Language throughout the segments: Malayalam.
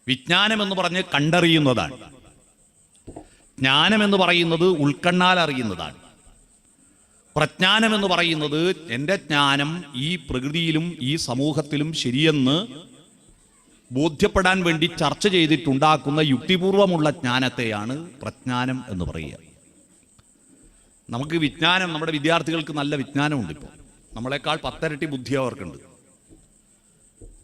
വിജ്ഞാനം എന്ന് പറഞ്ഞ് കണ്ടറിയുന്നതാണ്. ജ്ഞാനം എന്ന് പറയുന്നത് ഉൾക്കണ്ണാൽ അറിയുന്നതാണ്. പ്രജ്ഞാനം എന്ന് പറയുന്നത് എൻ്റെ ജ്ഞാനം ഈ പ്രകൃതിയിലും ഈ സമൂഹത്തിലും ശരിയെന്ന് ബോധ്യപ്പെടാൻ വേണ്ടി ചർച്ച ചെയ്തിട്ടുണ്ടാക്കുന്ന യുക്തിപൂർവമുള്ള ജ്ഞാനത്തെയാണ് പ്രജ്ഞാനം എന്ന് പറയുക. നമുക്ക് വിജ്ഞാനം, നമ്മുടെ വിദ്യാർത്ഥികൾക്ക് നല്ല വിജ്ഞാനമുണ്ട്. ഇപ്പോൾ നമ്മളെക്കാൾ 10 ഇരട്ടി ബുദ്ധി അവർക്കുണ്ട്.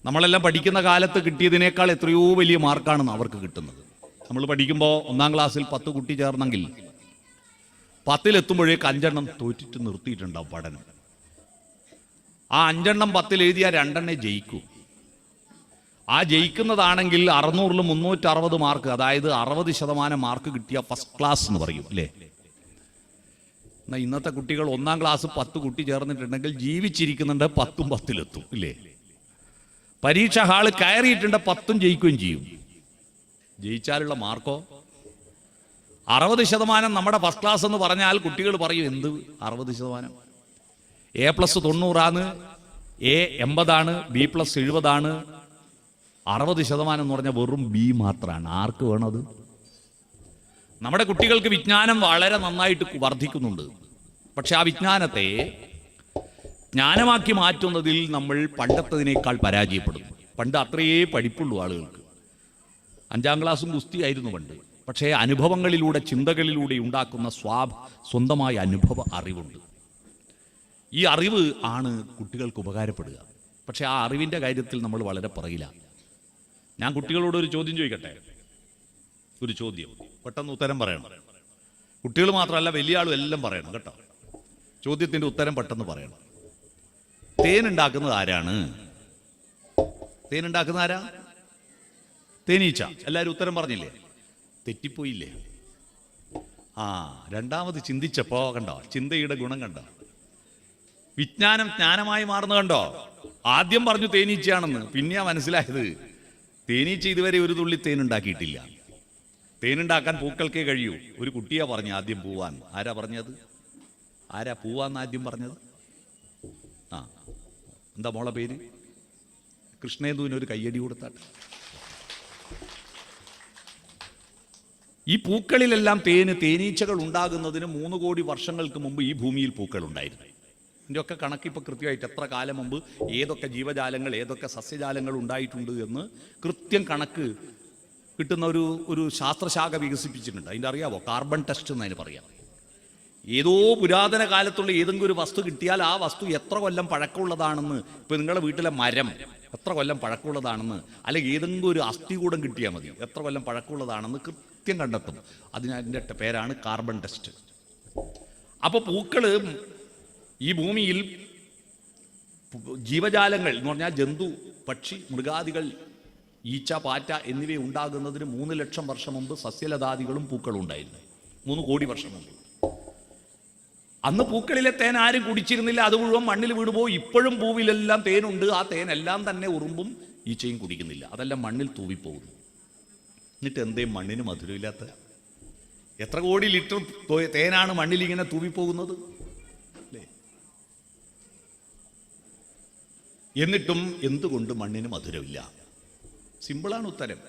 നമ്മളെല്ലാം പഠിക്കുന്ന കാലത്ത് കിട്ടിയതിനേക്കാൾ എത്രയോ വലിയ മാർക്കാണ് അവർക്ക് കിട്ടുന്നത്. നമ്മൾ പഠിക്കുമ്പോൾ 1-ാം ക്ലാസ്സിൽ 10 കുട്ടി ചേർന്നെങ്കിൽ 10-ലെത്തുമ്പോഴേക്ക് 5 തോറ്റിട്ട് നിർത്തിയിട്ടുണ്ടാവും പഠനം. ആ 5 10 എഴുതിയാൽ 2 ജയിക്കൂ. ആ ജയിക്കുന്നതാണെങ്കിൽ 600-ൽ 360 മാർക്ക്, അതായത് 60% മാർക്ക് കിട്ടിയ ഫസ്റ്റ് ക്ലാസ് എന്ന് പറയും അല്ലേ. എന്നാൽ ഇന്നത്തെ കുട്ടികൾ 1-ാം ക്ലാസ് 10 കുട്ടി ചേർന്നിട്ടുണ്ടെങ്കിൽ ജീവിച്ചിരിക്കുന്നുണ്ട് 10-ഉം 10-ലെത്തും ഇല്ലേ. പരീക്ഷ ഹാള് കയറിയിട്ടുണ്ട് 10-ഉം ജയിക്കുകയും ചെയ്യും. ജയിച്ചാലുള്ള മാർക്കോ 60%. നമ്മുടെ ഫസ്റ്റ് ക്ലാസ് എന്ന് പറഞ്ഞാൽ കുട്ടികൾ പറയും എന്ത് 60%? A+ 90 A 80, B+ 70. 60% എന്ന് പറഞ്ഞാൽ വെറും B മാത്രമാണ്. ആർക്ക് വേണത്? നമ്മുടെ കുട്ടികൾക്ക് വിജ്ഞാനം വളരെ നന്നായിട്ട് വർദ്ധിക്കുന്നുണ്ട്. പക്ഷെ ആ വിജ്ഞാനത്തെ ജ്ഞാനമാക്കി മാറ്റുന്നതിൽ നമ്മൾ പണ്ടത്തതിനേക്കാൾ പരാജയപ്പെടുന്നു. പണ്ട് അത്രയേ പഠിപ്പുള്ളൂ ആളുകൾക്ക്. 5-ാം ക്ലാസ്സും ഗുസ്തിയായിരുന്നു പണ്ട്. പക്ഷേ അനുഭവങ്ങളിലൂടെ, ചിന്തകളിലൂടെ ഉണ്ടാക്കുന്ന സ്വന്തമായ അനുഭവ അറിവുണ്ട്. ഈ അറിവ് ആണ് കുട്ടികൾക്ക് ഉപകാരപ്പെടുക. പക്ഷെ ആ അറിവിൻ്റെ കാര്യത്തിൽ നമ്മൾ വളരെ പുറകിലാണ്. ഞാൻ കുട്ടികളോട് ഒരു ചോദ്യം ചോദിക്കട്ടെ? ഒരു ചോദ്യം, പെട്ടെന്ന് ഉത്തരം പറയണം. കുട്ടികൾ മാത്രമല്ല, വലിയ ആളും എല്ലാം പറയണം കേട്ടോ. ചോദ്യത്തിൻ്റെ ഉത്തരം പെട്ടെന്ന് പറയണം. തേനുണ്ടാക്കുന്നത് ആരാണ്? തേനുണ്ടാക്കുന്ന ആരാ? തേനീച്ച. എല്ലാവരും ഉത്തരം പറഞ്ഞില്ലേ? തെറ്റിപ്പോയില്ലേ? രണ്ടാമത് ചിന്തിച്ചപ്പോ കണ്ടോ ചിന്തയുടെ ഗുണം കണ്ടോ? വിജ്ഞാനം ജ്ഞാനമായി മാറുന്നത് കണ്ടോ? ആദ്യം പറഞ്ഞു തേനീച്ചയാണെന്ന്, പിന്നെയാ മനസ്സിലായത് തേനീച്ച ഇതുവരെ ഒരു തുള്ളി തേനുണ്ടാക്കിയിട്ടില്ല. തേനുണ്ടാക്കാൻ പൂക്കൾക്കേ കഴിയൂ. ഒരു കുട്ടിയാ പറഞ്ഞു ആദ്യം പൂവാൻ. ആരാ പറഞ്ഞത്? ആരാ പൂവാന്ന് ആദ്യം പറഞ്ഞത്? എന്താ മോളെ പേര്? കൃഷ്ണേന്ദുവിനൊരു കയ്യടി കൊടുത്താട്ടെ. ഈ പൂക്കളിലെല്ലാം തേനീച്ചകൾ ഉണ്ടാകുന്നതിന് 3 കോടി വർഷങ്ങൾക്ക് മുമ്പ് ഈ ഭൂമിയിൽ പൂക്കൾ ഉണ്ടായിരുന്നു. ഇതിൻ്റെയൊക്കെ കണക്കിപ്പോൾ കൃത്യമായിട്ട് എത്ര കാലം മുമ്പ് ഏതൊക്കെ ജീവജാലങ്ങൾ, ഏതൊക്കെ സസ്യജാലങ്ങൾ ഉണ്ടായിട്ടുണ്ട് എന്ന് കൃത്യം കണക്ക് കിട്ടുന്ന ഒരു ശാസ്ത്രശാഖ വികസിപ്പിച്ചിട്ടുണ്ട്. അതിൻ്റെ അറിയാവോ? കാർബൺ ടെസ്റ്റ് എന്നതിന് പറയാം. ഏതോ പുരാതന കാലത്തുള്ള ഏതെങ്കിലും ഒരു വസ്തു കിട്ടിയാൽ ആ വസ്തു എത്ര കൊല്ലം പഴക്കമുള്ളതാണെന്ന്, ഇപ്പോൾ നിങ്ങളുടെ വീട്ടിലെ മരം എത്ര കൊല്ലം പഴക്കമുള്ളതാണെന്ന്, അല്ലെങ്കിൽ ഏതെങ്കിലും ഒരു അസ്ഥികൂടം കിട്ടിയാൽ മതി എത്ര കൊല്ലം പഴക്കമുള്ളതാണെന്ന് കൃത്യം കണ്ടെത്തും. അതിൻ്റെ പേരാണ് കാർബൺ ടെസ്റ്റ്. അപ്പോൾ പൂക്കൾ ഈ ഭൂമിയിൽ ജീവജാലങ്ങൾ എന്ന് പറഞ്ഞാൽ ജന്തു, പക്ഷി, മൃഗാദികൾ, ഈച്ച, പാറ്റ എന്നിവ ഉണ്ടാകുന്നതിന് 3 ലക്ഷം വർഷം മുമ്പ് സസ്യലതാദികളും പൂക്കളും ഉണ്ടായിരുന്നു. 3 കോടി വർഷം മുമ്പ്. അന്ന് പൂക്കളിലെ തേൻ ആരും കുടിച്ചിരുന്നില്ല. അത് മുഴുവൻ മണ്ണിൽ വീണുപോയി. ഇപ്പോഴും പൂവിലെല്ലാം തേനുണ്ട്. ആ തേനെല്ലാം തന്നെ ഉറുമ്പും ഈച്ചയും കുടിക്കുന്നില്ല. അതെല്ലാം മണ്ണിൽ തൂവിപ്പോകുന്നു. എന്നിട്ട് എന്തേ മണ്ണിന് മധുരമില്ലാത്ത? എത്ര കോടി ലിറ്റർ തേനാണ് മണ്ണിൽ ഇങ്ങനെ തൂവിപ്പോകുന്നത് അല്ലേ? എന്നിട്ടും എന്തുകൊണ്ട് മണ്ണിന് മധുരമില്ല? സിമ്പിളാണ് ഉത്തരം.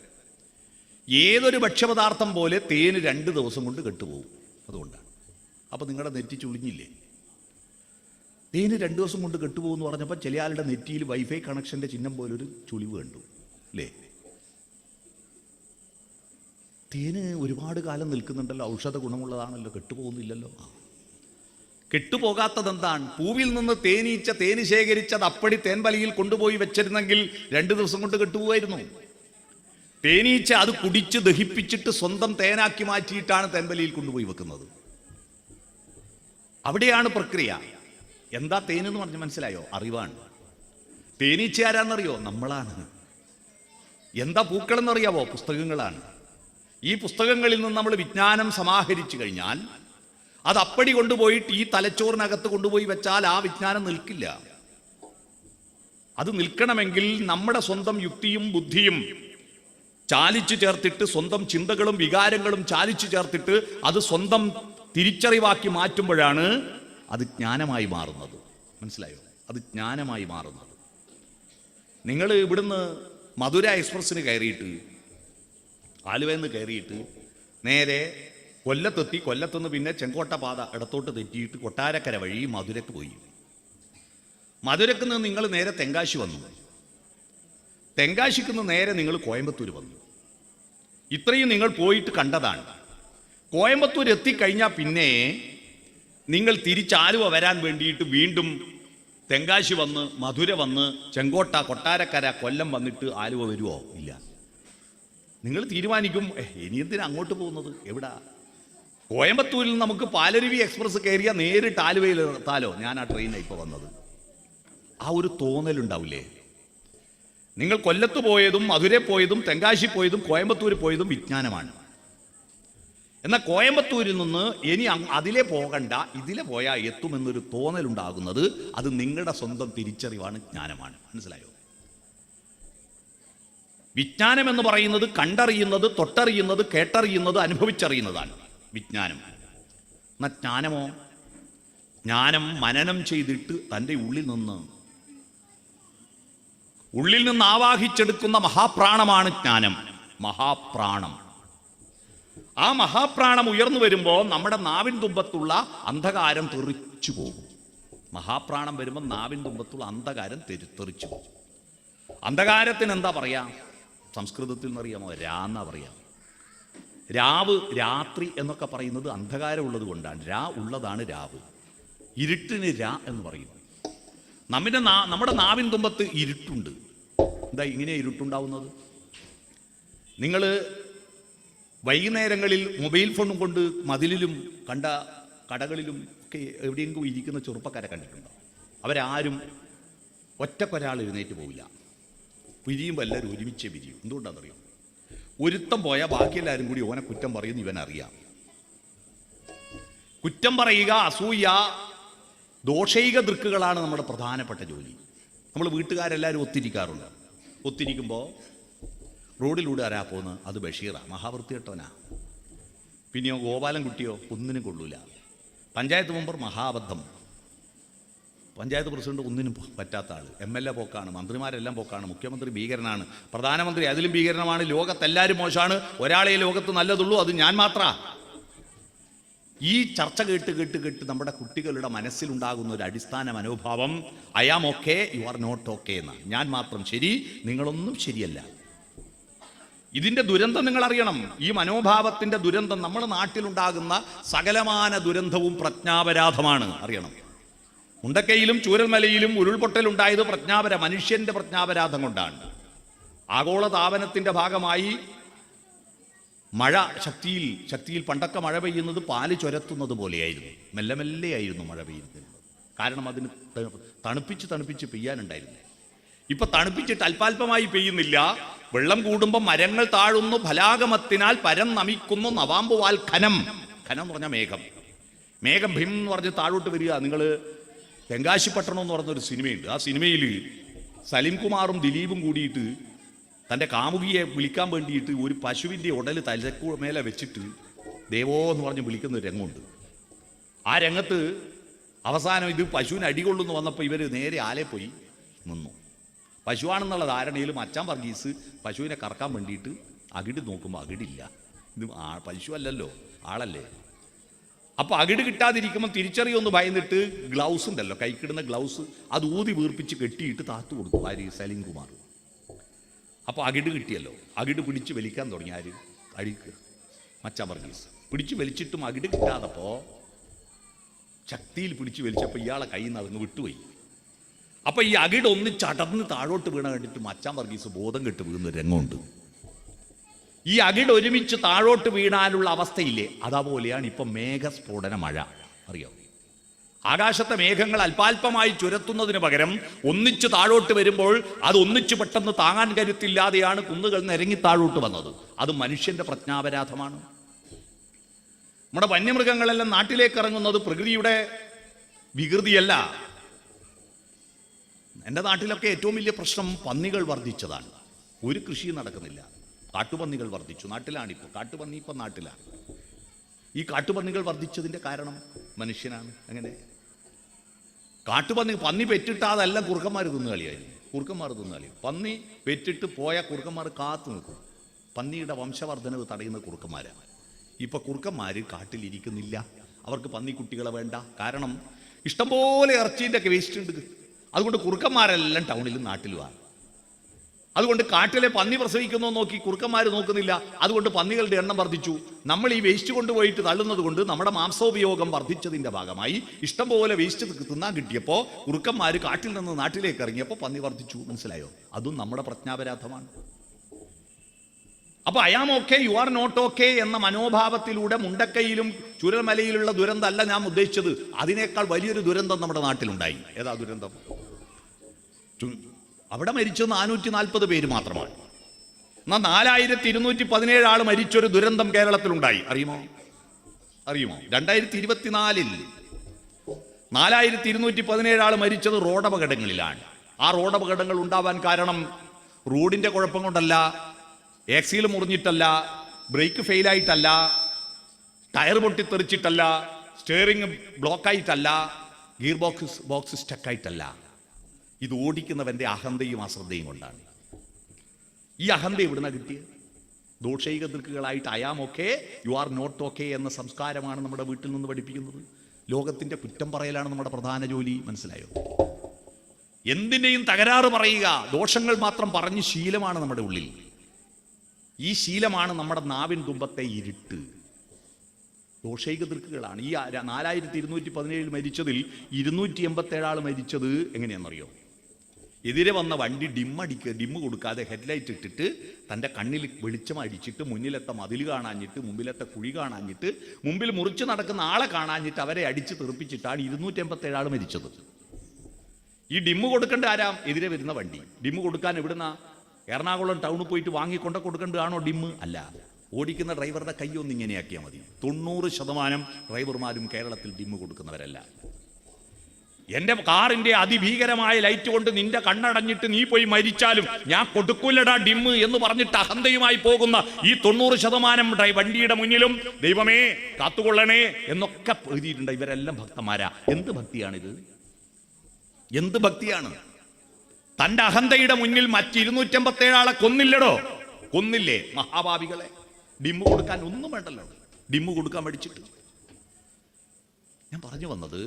ഏതൊരു ഭക്ഷ്യപദാർത്ഥം പോലെ തേന് 2 ദിവസം കൊണ്ട് കെട്ടുപോകും. അതുകൊണ്ടാണ്. അപ്പോൾ നിങ്ങളുടെ നെറ്റി ചുളിഞ്ഞില്ലേ? തേന് 2 ദിവസം കൊണ്ട് കെട്ടുപോകുമെന്ന് പറഞ്ഞപ്പോൾ ചില ആളുടെ നെറ്റിയിൽ വൈഫൈ കണക്ഷൻ്റെ ചിഹ്നം പോലൊരു ചുളിവ് കണ്ടു അല്ലേ? തേന് ഒരുപാട് കാലം നിൽക്കുന്നുണ്ടല്ലോ, ഔഷധ ഗുണമുള്ളതാണല്ലോ, കെട്ടുപോകുന്നില്ലല്ലോ. കെട്ടുപോകാത്തത് എന്താണ്? പൂവിൽ നിന്ന് തേനീച്ച തേന് ശേഖരിച്ചത് അപ്പടി തേൻവലിയിൽ കൊണ്ടുപോയി വെച്ചിരുന്നെങ്കിൽ 2 ദിവസം കൊണ്ട് കെട്ടുപോകായിരുന്നു. തേനീച്ച അത് കുടിച്ച് ദഹിപ്പിച്ചിട്ട് സ്വന്തം തേനാക്കി മാറ്റിയിട്ടാണ് തേൻവലിയിൽ കൊണ്ടുപോയി വെക്കുന്നത്. അവിടെയാണ് പ്രക്രിയ. എന്താ തേനെന്ന് പറഞ്ഞ് മനസ്സിലായോ? അറിവാണ്. തേനീച്ച ആരാന്നറിയോ? നമ്മളാണ്. എന്താ പൂക്കളെന്നറിയാവോ? പുസ്തകങ്ങളാണ്. ഈ പുസ്തകങ്ങളിൽ നിന്ന് നമ്മൾ വിജ്ഞാനം സമാഹരിച്ചു കഴിഞ്ഞാൽ അത് അപ്പടി കൊണ്ടുപോയിട്ട് ഈ തലച്ചോറിനകത്ത് കൊണ്ടുപോയി വെച്ചാൽ ആ വിജ്ഞാനം നിൽക്കില്ല. അത് നിൽക്കണമെങ്കിൽ നമ്മുടെ സ്വന്തം യുക്തിയും ബുദ്ധിയും ചാലിച്ചു ചേർത്തിട്ട്, സ്വന്തം ചിന്തകളും വികാരങ്ങളും ചാലിച്ചു ചേർത്തിട്ട് അത് സ്വന്തം തിരിച്ചറിവാക്കി മാറ്റുമ്പോഴാണ് അത് ജ്ഞാനമായി മാറുന്നത്. മനസ്സിലായോ? അത് ജ്ഞാനമായി മാറുന്നത്. നിങ്ങൾ ഇവിടുന്ന് മധുര എക്സ്പ്രസ്സിന് കയറിയിട്ട് ആലുവയിൽ നിന്ന് കയറിയിട്ട് നേരെ കൊല്ലത്തെത്തി. കൊല്ലത്തുനിന്ന് പിന്നെ ചെങ്കോട്ട പാത ഇടത്തോട്ട് തെറ്റിയിട്ട് കൊട്ടാരക്കര വഴി മധുരക്ക് പോയി. മധുരക്ക് നിന്ന് നിങ്ങൾ നേരെ തെങ്കാശി വന്നു. തെങ്കാശിക്ക് നിന്ന് നേരെ നിങ്ങൾ കോയമ്പത്തൂർ വന്നു. ഇത്രയും നിങ്ങൾ പോയിട്ട് കണ്ടതാണ്. കോയമ്പത്തൂർ എത്തിക്കഴിഞ്ഞാൽ പിന്നെ നിങ്ങൾ തിരിച്ചാലുവ വരാൻ വേണ്ടിയിട്ട് വീണ്ടും തെങ്കാശി വന്ന് മധുര വന്ന് ചെങ്കോട്ട കൊട്ടാരക്കര കൊല്ലം വന്നിട്ട് ആലുവ വരുമോ? ഇല്ല. നിങ്ങൾ തീരുമാനിക്കും ഇനി എന്തിനാ അങ്ങോട്ട് പോകുന്നത്? എവിടാ? കോയമ്പത്തൂരിൽ നമുക്ക് പാലരുവി എക്സ്പ്രസ് കയറിയാൽ നേരിട്ട് ആലുവയിൽ എത്താലോ. ഞാൻ ആ ട്രെയിനാണ് ഇപ്പോൾ വന്നത്. ആ ഒരു തോന്നലുണ്ടാവില്ലേ? നിങ്ങൾ കൊല്ലത്ത് പോയതും മധുര പോയതും തെങ്കാശി പോയതും കോയമ്പത്തൂർ പോയതും വിജ്ഞാനമാണ്. എന്നാൽ കോയമ്പത്തൂരിൽ നിന്ന് ഇനി അതിലെ പോകണ്ട, ഇതിലെ പോയാൽ എത്തുമെന്നൊരു തോന്നലുണ്ടാകുന്നത് അത് നിങ്ങളുടെ സ്വന്തം തിരിച്ചറിവാണ്, ജ്ഞാനമാണ്. മനസ്സിലായോ? വിജ്ഞാനം എന്ന് പറയുന്നത് കണ്ടറിയുന്നത്, തൊട്ടറിയുന്നത്, കേട്ടറിയുന്നത്, അനുഭവിച്ചറിയുന്നതാണ് വിജ്ഞാനം. എന്നാൽ ജ്ഞാനമോ? ജ്ഞാനം മനനം ചെയ്തിട്ട് തൻ്റെ ഉള്ളിൽ നിന്ന് ആവാഹിച്ചെടുക്കുന്ന മഹാപ്രാണമാണ് ജ്ഞാനം. മഹാപ്രാണം. ആ മഹാപ്രാണം ഉയർന്നു വരുമ്പോൾ നമ്മുടെ നാവിൻ തുമ്പത്തുള്ള അന്ധകാരം തെറിച്ചു പോകും. മഹാപ്രാണം വരുമ്പോൾ നാവിൻ തുമ്പത്തുള്ള അന്ധകാരം തെറിച്ചു പോകും. അന്ധകാരത്തിന് എന്താ പറയാ സംസ്കൃതത്തിൽ നിന്നറിയാമോ? രാന്നാ പറയാ. രാവ്, രാത്രി എന്നൊക്കെ പറയുന്നത് അന്ധകാരം ഉള്ളത് കൊണ്ടാണ്. രാ ഉള്ളതാണ് രാവ്. ഇരുട്ടിന് രാ എന്ന് പറയുന്നു. നമ്മുടെ നാവിൻ തുമ്പത്ത് ഇരുട്ടുണ്ട്. എന്താ ഇങ്ങനെ ഇരുട്ടുണ്ടാവുന്നത്? നിങ്ങൾ വൈകുന്നേരങ്ങളിൽ മൊബൈൽ ഫോണും കൊണ്ട് മതിലിലും കണ്ട കടകളിലും ഒക്കെ എവിടെയെങ്കിലും ഇരിക്കുന്ന ചെറുപ്പക്കാരെ കണ്ടിട്ടുണ്ടോ? അവരാരും ഒറ്റക്കൊരാൾ എഴുന്നേറ്റ് പോവില്ല. പിരിയുമ്പോൾ എല്ലാവരും ഒരുമിച്ച് പിരിയും. എന്തുകൊണ്ടാണെന്നറിയാം? ഒരുത്തം പോയാൽ ബാക്കിയെല്ലാവരും കൂടി ഓനെ കുറ്റം പറയുന്നു. ഇവനറിയാം. കുറ്റം പറയുക, അസൂയ, ദോഷൈക ദൃക്കുകളാണ് നമ്മുടെ പ്രധാനപ്പെട്ട ജോലി. നമ്മൾ വീട്ടുകാരെല്ലാവരും ഒത്തിരിക്കാറുണ്ട്. ഒത്തിരിക്കുമ്പോൾ റോഡിലൂടെ ആരാ പോകുന്നത്? അത് ബഷീറാ, മഹാവൃത്തികെട്ടവനാ. പിന്നെയോ ഗോപാലൻകുട്ടിയോ ഒന്നിനും കൊള്ളൂല. പഞ്ചായത്ത് മെമ്പർ മഹാബദ്ധം. പഞ്ചായത്ത് പ്രസിഡന്റ് ഒന്നിനും പറ്റാത്ത ആൾ. MLA പോക്കാണ്, മന്ത്രിമാരെല്ലാം പോക്കാണ്, മുഖ്യമന്ത്രി ഭീകരനാണ്, പ്രധാനമന്ത്രി അതിലും ഭീകരനുമാണ്. ലോകത്തെല്ലാവരും മോശമാണ്, ഒരാളെ ലോകത്ത് നല്ലതുള്ളൂ, അത് ഞാൻ മാത്രാ. ഈ ചർച്ച കേട്ട് നമ്മുടെ കുട്ടികളുടെ മനസ്സിലുണ്ടാകുന്ന ഒരു അടിസ്ഥാന മനോഭാവം I am okay, you are not okay എന്നാണ്. ഞാൻ മാത്രം ശരി, നിങ്ങളൊന്നും ശരിയല്ല. ഇതിൻ്റെ ദുരന്തം നിങ്ങൾ അറിയണം. ഈ മനോഭാവത്തിൻ്റെ ദുരന്തം നമ്മുടെ നാട്ടിലുണ്ടാകുന്ന സകലമാന ദുരന്തവും പ്രജ്ഞാപരാധമാണ്. അറിയണം. മുണ്ടക്കയിലും ചൂരൽമലയിലും ഉരുൾപൊട്ടലുണ്ടായത് മനുഷ്യന്റെ പ്രജ്ഞാപരാധം കൊണ്ടാണ്. ആഗോളതാപനത്തിൻ്റെ ഭാഗമായി മഴ ശക്തിയിൽ പണ്ടൊക്കെ മഴ പെയ്യുന്നത് പാല് ചുരത്തുന്നത് പോലെയായിരുന്നു. മെല്ലെ മെല്ലെയായിരുന്നു മഴ പെയ്യുന്നത്. കാരണം അതിന് തണുപ്പിച്ച് പെയ്യാനുണ്ടായിരുന്നു. ഇപ്പൊ തണുപ്പിച്ചിട്ട് അല്പാൽപമായി പെയ്യുന്നില്ല. വെള്ളം കൂടുമ്പോൾ മരങ്ങൾ താഴുന്നു, ഫലാഗമത്തിനാൽ പരം നമിക്കുന്നു നവാമ്പുവാൽ ഖനം. ഖനം എന്ന് പറഞ്ഞാൽ മേഘം ഭീം എന്ന് പറഞ്ഞ് താഴോട്ട് വരിക. നിങ്ങൾ തെങ്കാശിപ്പട്ടണം എന്ന് പറഞ്ഞൊരു സിനിമയുണ്ട്. ആ സിനിമയിൽ സലീം കുമാറും ദിലീപും കൂടിയിട്ട് തൻ്റെ കാമുകിയെ വിളിക്കാൻ വേണ്ടിയിട്ട് ഒരു പശുവിൻ്റെ ഉടൽ തലക്കു മേലെ വെച്ചിട്ട് ദേവോ എന്ന് പറഞ്ഞ് വിളിക്കുന്ന ഒരു രംഗമുണ്ട്. ആ രംഗത്ത് അവസാനം ഇത് പശുവിന് അടികൊള്ളുന്നു വന്നപ്പോൾ ഇവർ നേരെ ആലെ പോയി നിന്നു. പശുവാണെന്നുള്ള ധാരണയിൽ മച്ചാൻ വർഗീസ് പശുവിനെ കറക്കാൻ വേണ്ടിയിട്ട് അകിട് നോക്കുമ്പോൾ അകിടില്ല. ഇത് പശു അല്ലല്ലോ, ആളല്ലേ. അപ്പോൾ അകിട് കിട്ടാതിരിക്കുമ്പോൾ തിരിച്ചറിയൊന്ന് ഭയന്നിട്ട് ഗ്ലൗസ് ഉണ്ടല്ലോ, കൈക്കിടുന്ന ഗ്ലൗസ്, അത് ഊതി വീർപ്പിച്ച് കെട്ടിയിട്ട് താത്തു കൊടുത്തു ആര്? സലീം കുമാർ. അപ്പോൾ അകിട് കിട്ടിയല്ലോ. അകിട് പിടിച്ച് വലിക്കാൻ തുടങ്ങി ആര്? മച്ചാൻ വർഗീസ്. പിടിച്ച് വലിച്ചിട്ടും അകിട് കിട്ടാതപ്പോൾ ശക്തിയിൽ പിടിച്ച് വലിച്ചപ്പോൾ ഇയാളെ കയ്യിൽ നിന്ന് അതങ്ങ് വിട്ടുപോയി. അപ്പോൾ ഈ അകിട് ഒന്ന് ചടർന്ന് താഴോട്ട് വീണ കണ്ടിട്ട് മച്ചാൻ വർഗീസ് ബോധം കെട്ട് വീഴുന്ന രംഗമുണ്ട്. ഈ അകിട് ഒരുമിച്ച് താഴോട്ട് വീണാലുള്ള അവസ്ഥയില്ലേ, അതേപോലെയാണ് ഇപ്പം മേഘസ്ഫോടന മഴ. അറിയോ? ആകാശത്തെ മേഘങ്ങൾ അല്പാൽപമായി ചുരത്തുന്നതിന് പകരം ഒന്നിച്ച് താഴോട്ട് വരുമ്പോൾ അത് ഒന്നിച്ച് പെട്ടെന്ന് താങ്ങാൻ കരുത്തില്ലാതെയാണ് കുന്നുകൾ നിരങ്ങി താഴോട്ട് വന്നത്. അത് മനുഷ്യന്റെ പ്രജ്ഞാപരാധമാണ്. നമ്മുടെ വന്യമൃഗങ്ങളെല്ലാം നാട്ടിലേക്ക് ഇറങ്ങുന്നത് പ്രകൃതിയുടെ വികൃതിയല്ല. എൻ്റെ നാട്ടിലൊക്കെ ഏറ്റവും വലിയ പ്രശ്നം പന്നികൾ വർദ്ധിച്ചതാണ്. ഒരു കൃഷിയും നടക്കുന്നില്ല. കാട്ടുപന്നികൾ വർദ്ധിച്ചു. നാട്ടിലാണിപ്പോൾ കാട്ടുപന്നി, ഇപ്പം നാട്ടിലാണ്. ഈ കാട്ടുപന്നികൾ വർദ്ധിച്ചതിൻ്റെ കാരണം മനുഷ്യനാണ്. അങ്ങനെ പന്നി പെറ്റിട്ടാതെല്ലാം കുറുക്കന്മാർ തിന്നു കളിയായിരുന്നു. പന്നി പെറ്റിട്ട് പോയ കുറുക്കന്മാർ കാത്തു നിൽക്കും. പന്നിയുടെ വംശവർദ്ധനവ് തടയുന്ന കുറുക്കന്മാരാണ്. ഇപ്പൊ കുറുക്കന്മാർ കാട്ടിലിരിക്കുന്നില്ല. അവർക്ക് പന്നിക്കുട്ടികളെ വേണ്ട. കാരണം ഇഷ്ടംപോലെ ഇറച്ചീൻ്റെ ഒക്കെ വേസ്റ്റ് ഉണ്ട്. അതുകൊണ്ട് കുറുക്കന്മാരെല്ലാം ടൗണിലും നാട്ടിലുമാണ്. അതുകൊണ്ട് കാട്ടിലെ പന്നി പ്രസവിക്കുന്നോ നോക്കി കുറുക്കന്മാർ നോക്കുന്നില്ല. അതുകൊണ്ട് പന്നികളുടെ എണ്ണം വർദ്ധിച്ചു. നമ്മൾ ഈ വേസ്റ്റ് കൊണ്ടുപോയിട്ട് തള്ളുന്നത് കൊണ്ട് നമ്മുടെ മാംസോപയോഗം വർദ്ധിച്ചതിൻ്റെ ഭാഗമായി ഇഷ്ടംപോലെ വേസ്റ്റ് തിന്നാൻ കിട്ടിയപ്പോൾ കുറുക്കന്മാർ കാട്ടിൽ നിന്ന് നാട്ടിലേക്ക് ഇറങ്ങിയപ്പോൾ പന്നി വർദ്ധിച്ചു. മനസ്സിലായോ? അതും നമ്മുടെ പ്രജ്ഞാപരാധമാണ്. അപ്പോൾ I am okay you are not okay എന്ന മനോഭാവത്തിലൂടെ മുണ്ടക്കൈയിലും ചുരൽമലയിലുള്ള ദുരന്തമല്ല ഞാൻ ഉദ്ദേശിച്ചത്. അതിനേക്കാൾ വലിയൊരു ദുരന്തം നമ്മുടെ നാട്ടിലുണ്ടായി. ഏതാ ദുരന്തം? അവിടെ മരിച്ചത് 440 പേര് മാത്രമാണ്. എന്നാൽ 4217 ആൾ മരിച്ചൊരു ദുരന്തം കേരളത്തിലുണ്ടായി. അറിയുമോ? 2024 4217 ആൾ മരിച്ചത് റോഡപകടങ്ങളിലാണ്. ആ റോഡപകടങ്ങൾ ഉണ്ടാവാൻ കാരണം റോഡിന്റെ കുഴപ്പം കൊണ്ടല്ല, ആക്സിൽ മുറിഞ്ഞിട്ടല്ല, ബ്രേക്ക് ഫെയിലായിട്ടല്ല, ടയർ പൊട്ടിത്തെറിച്ചിട്ടല്ല, സ്റ്റിയറിംഗ് ബ്ലോക്കായിട്ടല്ല, ഗിയർ ബോക്സ് സ്റ്റക്കായിട്ടല്ല. ഇത് ഓടിക്കുന്നവന്റെ അഹന്തയും അശ്രദ്ധയും കൊണ്ടാണ്. ഈ അഹന്ത എവിടുന്ന കിട്ടിയത്? ദോഷൈക ദൃക്കുകളായിട്ട് I am okay you are not okay എന്ന സംസ്കാരമാണ് നമ്മുടെ വീട്ടിൽ നിന്ന് പഠിപ്പിക്കുന്നത്. ലോകത്തിന്റെ കുറ്റം പറയലാണ് നമ്മുടെ പ്രധാന ജോലി. മനസ്സിലായോ? എന്തിൻ്റെയും തകരാറ് പറയുക, ദോഷങ്ങൾ മാത്രം പറഞ്ഞ് ശീലമാണ് നമ്മുടെ ഉള്ളിൽ. ഈ ശീലമാണ് നമ്മുടെ നാവിൻ തുമ്പത്തെ ഇരുട്ട്. ദോഷൈക ദൃക്കുകളാണ്. ഈ 4217 മരിച്ചതിൽ 287 ആൾ മരിച്ചത് എങ്ങനെയാണെന്നറിയോ? എതിരെ വന്ന വണ്ടി ഡിമ്മ് കൊടുക്കാതെ ഹെഡ്ലൈറ്റ് ഇട്ടിട്ട് തൻ്റെ കണ്ണിൽ വെളിച്ചം അടിച്ചിട്ട് മുന്നിലത്തെ മതിൽ കാണാഞ്ഞിട്ട്, മുമ്പിലത്തെ കുഴി കാണാഞ്ഞിട്ട്, മുമ്പിൽ മുറിച്ച് നടക്കുന്ന ആളെ കാണാഞ്ഞിട്ട് അവരെ അടിച്ച് തെറിപ്പിച്ചിട്ടാണ് 287 ആൾ മരിച്ചത്. ഈ ഡിമ്മ് കൊടുക്കേണ്ട ആരാ? എതിരെ വരുന്ന വണ്ടി. ഡിമ്മ് കൊടുക്കാൻ എവിടുന്ന? എറണാകുളം ടൗണിൽ പോയിട്ട് വാങ്ങിക്കൊണ്ട കൊടുക്കേണ്ടതാണോ ഡിമ്മ്? അല്ല. ഓടിക്കുന്ന ഡ്രൈവറുടെ കൈയൊന്നും ഇങ്ങനെയാക്കിയാൽ മതി. 90% ഡ്രൈവർമാരും കേരളത്തിൽ ഡിമ്മ് കൊടുക്കുന്നവരല്ല. എൻ്റെ കാറിൻ്റെ അതിഭീകരമായ ലൈറ്റ് കൊണ്ട് നിന്റെ കണ്ണടഞ്ഞിട്ട് നീ പോയി മരിച്ചാലും ഞാൻ കൊടുക്കൂലടാ ഡിമ്മ് എന്ന് പറഞ്ഞിട്ട് അഹന്തയുമായി പോകുന്ന ഈ 90% വണ്ടിയുടെ മുന്നിലും ദൈവമേ കാത്തുകൊള്ളണേ എന്നൊക്കെ എഴുതിയിട്ടുണ്ട്. ഇവരെല്ലാം ഭക്തന്മാരാ. എന്ത് ഭക്തിയാണിത്? എന്ത് ഭക്തിയാണ്? തൻ്റെ അഹന്തയുടെ മുന്നിൽ മറ്റ് 287 ആളെ കൊന്നില്ലടോ. കൊന്നില്ലേ മഹാഭാവികളെ? ഡിമ്മ് കൊടുക്കാൻ ഒന്നും വേണ്ടല്ലോ. ഡിമ്മ് കൊടുക്കാൻ പഠിച്ചിട്ട്. ഞാൻ പറഞ്ഞു വന്നത്,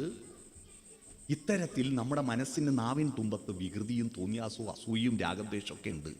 ഇത്തരത്തിൽ നമ്മുടെ മനസ്സിന് നാവിൻ തുമ്പത്ത് വികൃതിയും തോന്നിയാസവും അസൂയയും രാഗദ്വേഷമൊക്കെ ഉണ്ട്.